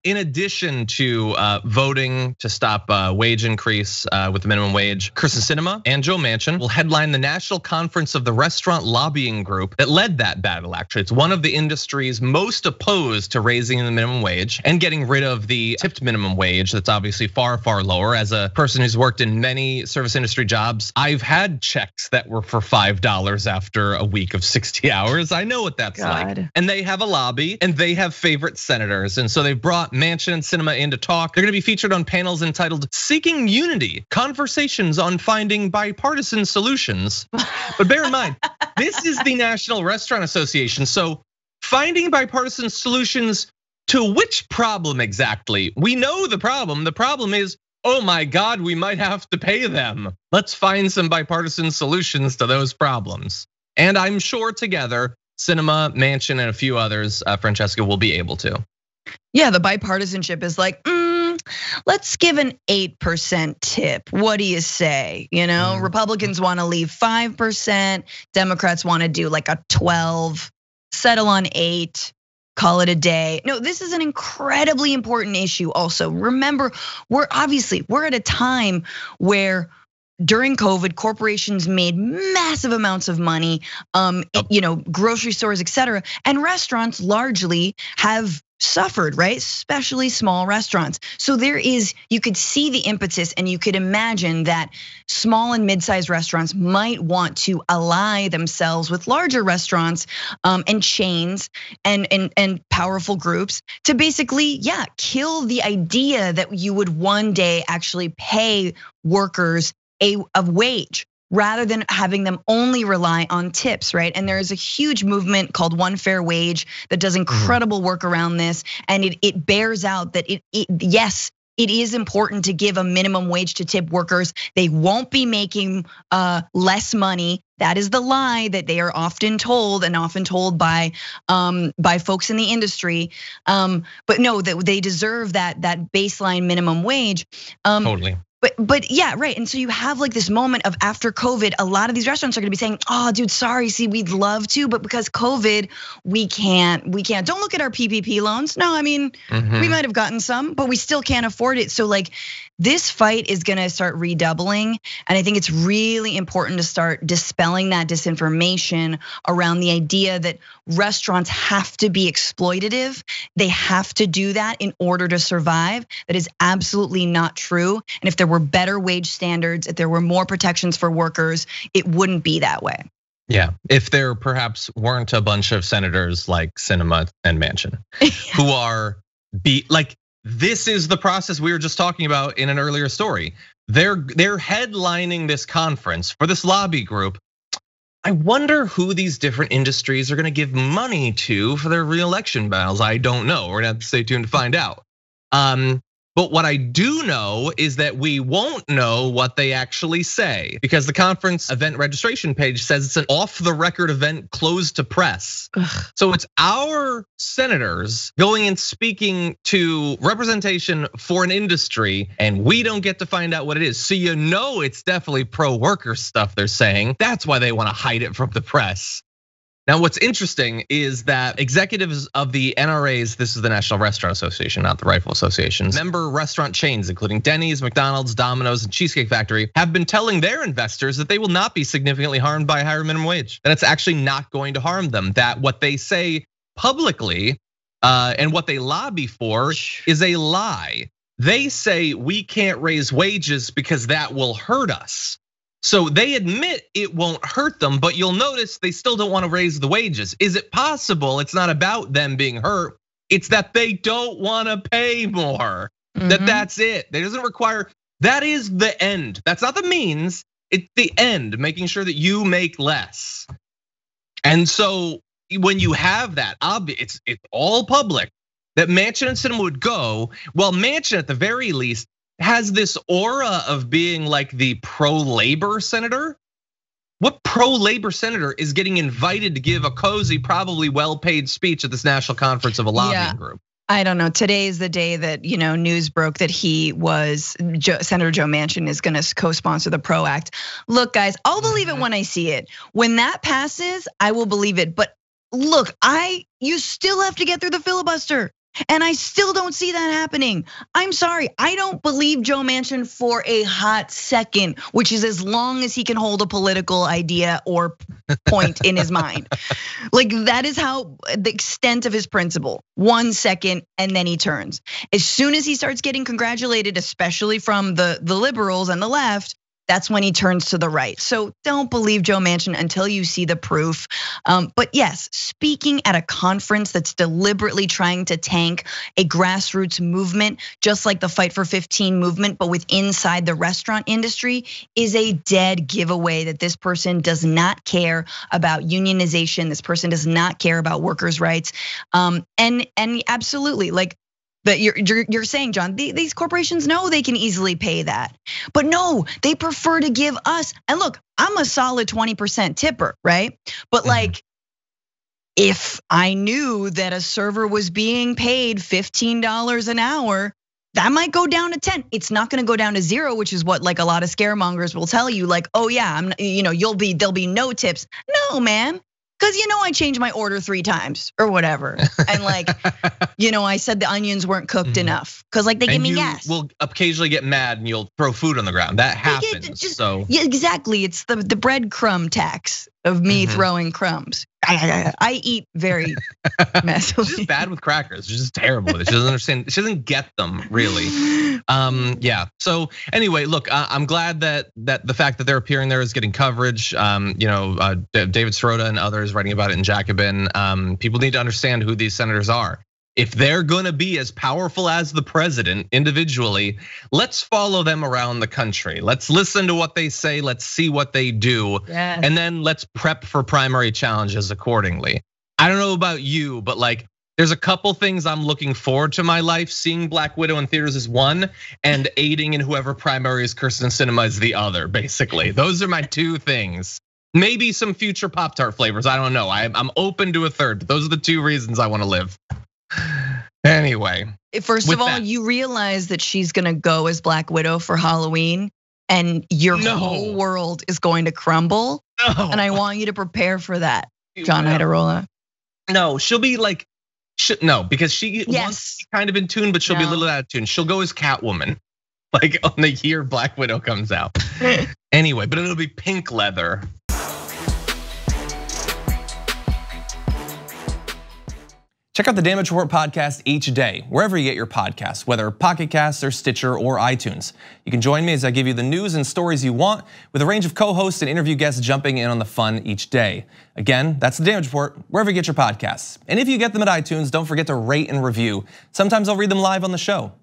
in addition to voting to stop wage increase with the minimum wage, Kyrsten Sinema and Joe Manchin will headline the National Conference of the Restaurant Lobbying Group that led that battle, actually. It's one of the industries most opposed to raising the minimum wage and getting rid of the tipped minimum wage that's obviously far, far lower. As a person who's worked in many service industry jobs, I've had checks that were for $5 after a week of 60 hours. I know what that's like. And they have a lobby and they have favorite senators. And so they brought Manchin and Sinema in to talk. They're gonna be featured on panels entitled Seeking Unity, Conversations on Finding Bipartisan Solutions. But bear in mind, this is the National Restaurant Association. So finding bipartisan solutions to which problem exactly? We know the problem. The problem is, oh my God, we might have to pay them. Let's find some bipartisan solutions to those problems. And I'm sure together, Sinema, Manchin, and a few others, Francesca, will be able to. Yeah, the bipartisanship is like, let's give an 8% tip. What do you say? Republicans want to leave 5%. Democrats want to do like a 12, settle on 8. Call it a day. No, this is an incredibly important issue also. Remember, we're at a time where during COVID, corporations made massive amounts of money, grocery stores, et cetera, and restaurants largely have suffered, right? Especially small restaurants. So you could see the impetus and you could imagine that small and mid-sized restaurants might want to ally themselves with larger restaurants and chains and powerful groups to basically, kill the idea that you would one day actually pay workers a wage, rather than having them only rely on tips, right? And there is a huge movement called One Fair Wage that does incredible work around this, and it bears out that yes, it is important to give a minimum wage to tip workers. They won't be making less money. That is the lie that they are often told, and often told by folks in the industry. But no, that they deserve that baseline minimum wage. Totally. But yeah, right. And so you have like this moment of after COVID, a lot of these restaurants are gonna be saying, oh, dude, sorry, see, we'd love to, but because COVID, we can't. Don't look at our PPP loans. No, I mean, we might have gotten some, but we still can't afford it. So like this fight is gonna start redoubling. And I think it's really important to start dispelling that disinformation around the idea that restaurants have to be exploitative. They have to do that in order to survive. That is absolutely not true. And if there were better wage standards, if there were more protections for workers, it wouldn't be that way. Yeah, if there perhaps weren't a bunch of senators like Sinema and Manchin who are this is the process we were just talking about in an earlier story. They're headlining this conference for this lobby group. I wonder who these different industries are gonna give money to for their reelection battles. I don't know, we're gonna have to stay tuned to find out. But what I do know is that we won't know what they actually say, because the conference event registration page says it's an off the record event closed to press. So it's our senators going and speaking to representation for an industry, and we don't get to find out what it is. So it's definitely pro-worker stuff they're saying. That's why they want to hide it from the press. Now, what's interesting is that executives of the NRAs, this is the National Restaurant Association, not the Rifle Association, member restaurant chains, including Denny's, McDonald's, Domino's, and Cheesecake Factory, have been telling their investors that they will not be significantly harmed by a higher minimum wage, that it's actually not going to harm them, that what they say publicly and what they lobby for is a lie. They say we can't raise wages because that will hurt us. So they admit it won't hurt them, but you'll notice they still don't want to raise the wages. Is it possible it's not about them being hurt? It's that they don't want to pay more. That's it. That doesn't require, that is the end. That's not the means, it's the end, making sure that you make less. And so when you have that, it's all public, that Manchin and Sinema would go. Well, Manchin at the very least has this aura of being like the pro-labor senator. What pro-labor senator is getting invited to give a cozy, probably well-paid speech at this national conference of a lobbying group? I don't know. Today is the day that news broke that Senator Joe Manchin is going to co-sponsor the PRO Act. Look, guys, I'll believe it when I see it. When that passes, I will believe it. But look, you still have to get through the filibuster. And I still don't see that happening. I'm sorry, I don't believe Joe Manchin for a hot second, which is as long as he can hold a political idea or point in his mind. Like that is how the extent of his principle. 1 second and then he turns. As soon as he starts getting congratulated, especially from the liberals and the left, that's when he turns to the right. So don't believe Joe Manchin until you see the proof. But yes, speaking at a conference that's deliberately trying to tank a grassroots movement, just like the Fight for 15 movement, but with inside the restaurant industry, is a dead giveaway that this person does not care about unionization. This person does not care about workers' rights. And absolutely, like, but you're saying, John, these corporations know they can easily pay that. But no, they prefer to give us, and look, I'm a solid 20% tipper, right? But like, if I knew that a server was being paid $15 an hour, that might go down to 10. It's not gonna go down to 0, which is what like a lot of scaremongers will tell you, like, oh yeah, there'll be no tips. No, man. Cause I changed my order 3 times or whatever. And like, I said the onions weren't cooked enough. Cause like they give me gas. We'll occasionally get mad and you'll throw food on the ground. That happens, so. Yeah, exactly, it's the breadcrumb tax of me throwing crumbs. I eat very messily. She's bad with crackers, she's just terrible with it. She doesn't understand, she doesn't get them really. Yeah, so anyway, look, I'm glad that the fact that they're appearing there is getting coverage. David Sirota and others writing about it in Jacobin. People need to understand who these senators are. If they're gonna be as powerful as the president individually, let's follow them around the country. Let's listen to what they say, let's see what they do. Yes. And then let's prep for primary challenges accordingly. I don't know about you, but like, there's a couple things I'm looking forward to in my life. Seeing Black Widow in theaters is one, and aiding in whoever primaries Kyrsten Sinema is the other, basically. Those are my 2 things. Maybe some future Pop-Tart flavors, I don't know. I'm open to a third, but those are the 2 reasons I wanna live. Anyway. First of all, you realize that she's gonna go as Black Widow for Halloween and your whole world is going to crumble. No. And I want you to prepare for that, John Iadarola. No, she'll be like, no, because she wants to be kind of in tune, but she'll be a little out of tune. She'll go as Catwoman, like on the year Black Widow comes out. Anyway, but it'll be pink leather. Check out the Damage Report podcast each day, wherever you get your podcasts, whether Pocket Casts or Stitcher or iTunes. You can join me as I give you the news and stories you want, with a range of co-hosts and interview guests jumping in on the fun each day. Again, that's the Damage Report, wherever you get your podcasts. And if you get them at iTunes, don't forget to rate and review. Sometimes I'll read them live on the show.